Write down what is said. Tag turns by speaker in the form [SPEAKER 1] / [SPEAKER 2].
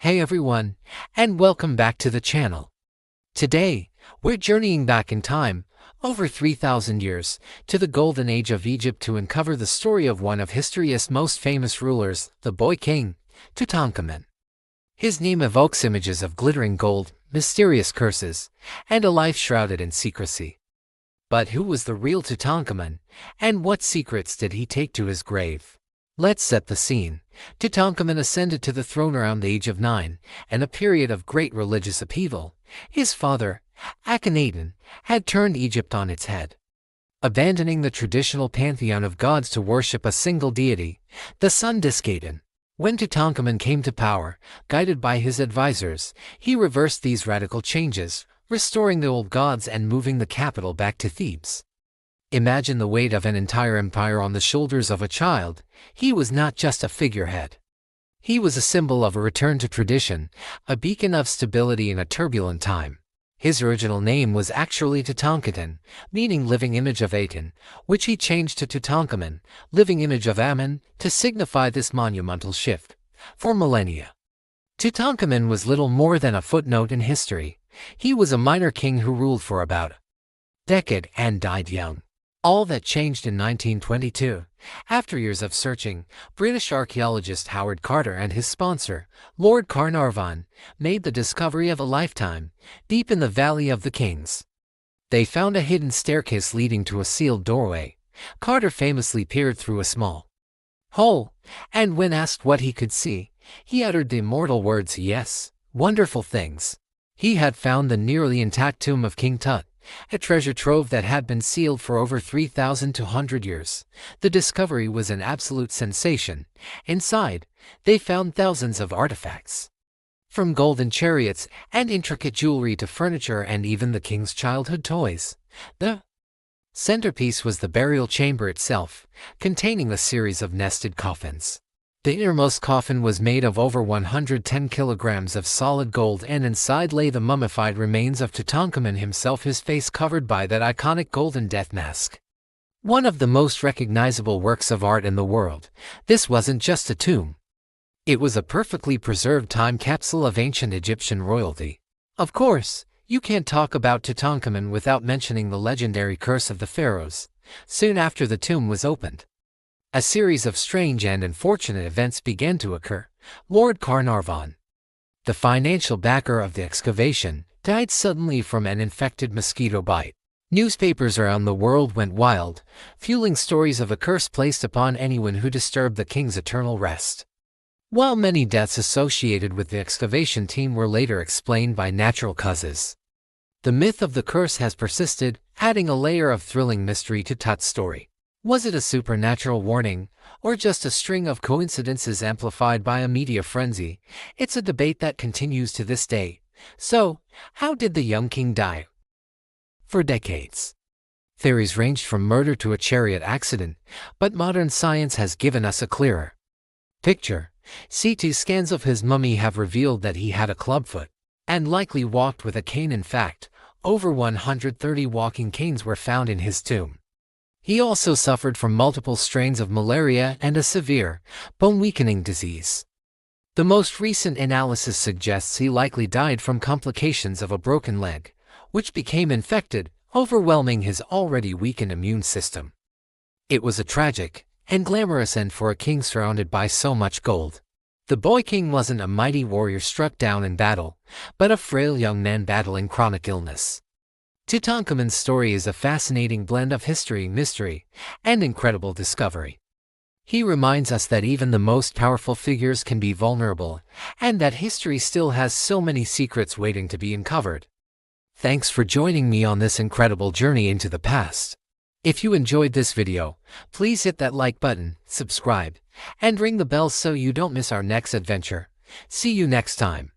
[SPEAKER 1] Hey everyone, and welcome back to the channel. Today, we're journeying back in time, over 3,000 years, to the Golden Age of Egypt to uncover the story of one of history's most famous rulers, the boy king, Tutankhamun. His name evokes images of glittering gold, mysterious curses, and a life shrouded in secrecy. But who was the real Tutankhamun, and what secrets did he take to his grave? Let's set the scene. Tutankhamun ascended to the throne around the age of 9, in a period of great religious upheaval. His father, Akhenaten, had turned Egypt on its head. Abandoning the traditional pantheon of gods to worship a single deity, the sun Diskaden. When Tutankhamun came to power, guided by his advisors, he reversed these radical changes, restoring the old gods and moving the capital back to Thebes. Imagine the weight of an entire empire on the shoulders of a child. He was not just a figurehead. He was a symbol of a return to tradition, a beacon of stability in a turbulent time. His original name was actually Tutankhaten, meaning living image of Aten, which he changed to Tutankhamun, living image of Amun, to signify this monumental shift. For millennia, Tutankhamun was little more than a footnote in history. He was a minor king who ruled for about a decade and died young. All that changed in 1922. After years of searching, British archaeologist Howard Carter and his sponsor, Lord Carnarvon, made the discovery of a lifetime, deep in the Valley of the Kings. They found a hidden staircase leading to a sealed doorway. Carter famously peered through a small hole, and when asked what he could see, he uttered the immortal words, "Yes, wonderful things." He had found the nearly intact tomb of King Tut, a treasure trove that had been sealed for over 3,200 years. The discovery was an absolute sensation. Inside, they found thousands of artifacts, from golden chariots and intricate jewelry to furniture and even the king's childhood toys. The centerpiece was the burial chamber itself, containing a series of nested coffins. The innermost coffin was made of over 110 kilograms of solid gold, and inside lay the mummified remains of Tutankhamun himself, his face covered by that iconic golden death mask. One of the most recognizable works of art in the world, this wasn't just a tomb. It was a perfectly preserved time capsule of ancient Egyptian royalty. Of course, you can't talk about Tutankhamun without mentioning the legendary curse of the Pharaohs. Soon after the tomb was opened, a series of strange and unfortunate events began to occur. Lord Carnarvon, the financial backer of the excavation, died suddenly from an infected mosquito bite. Newspapers around the world went wild, fueling stories of a curse placed upon anyone who disturbed the king's eternal rest. While many deaths associated with the excavation team were later explained by natural causes, the myth of the curse has persisted, adding a layer of thrilling mystery to Tut's story. Was it a supernatural warning, or just a string of coincidences amplified by a media frenzy? It's a debate that continues to this day. So, how did the young king die? For decades, theories ranged from murder to a chariot accident, but modern science has given us a clearer picture. CT scans of his mummy have revealed that he had a clubfoot, and likely walked with a cane. In fact, over 130 walking canes were found in his tomb. He also suffered from multiple strains of malaria and a severe, bone-weakening disease. The most recent analysis suggests he likely died from complications of a broken leg, which became infected, overwhelming his already weakened immune system. It was a tragic and glamorous end for a king surrounded by so much gold. The boy king wasn't a mighty warrior struck down in battle, but a frail young man battling chronic illness. Tutankhamun's story is a fascinating blend of history, mystery, and incredible discovery. He reminds us that even the most powerful figures can be vulnerable, and that history still has so many secrets waiting to be uncovered. Thanks for joining me on this incredible journey into the past. If you enjoyed this video, please hit that like button, subscribe, and ring the bell so you don't miss our next adventure. See you next time.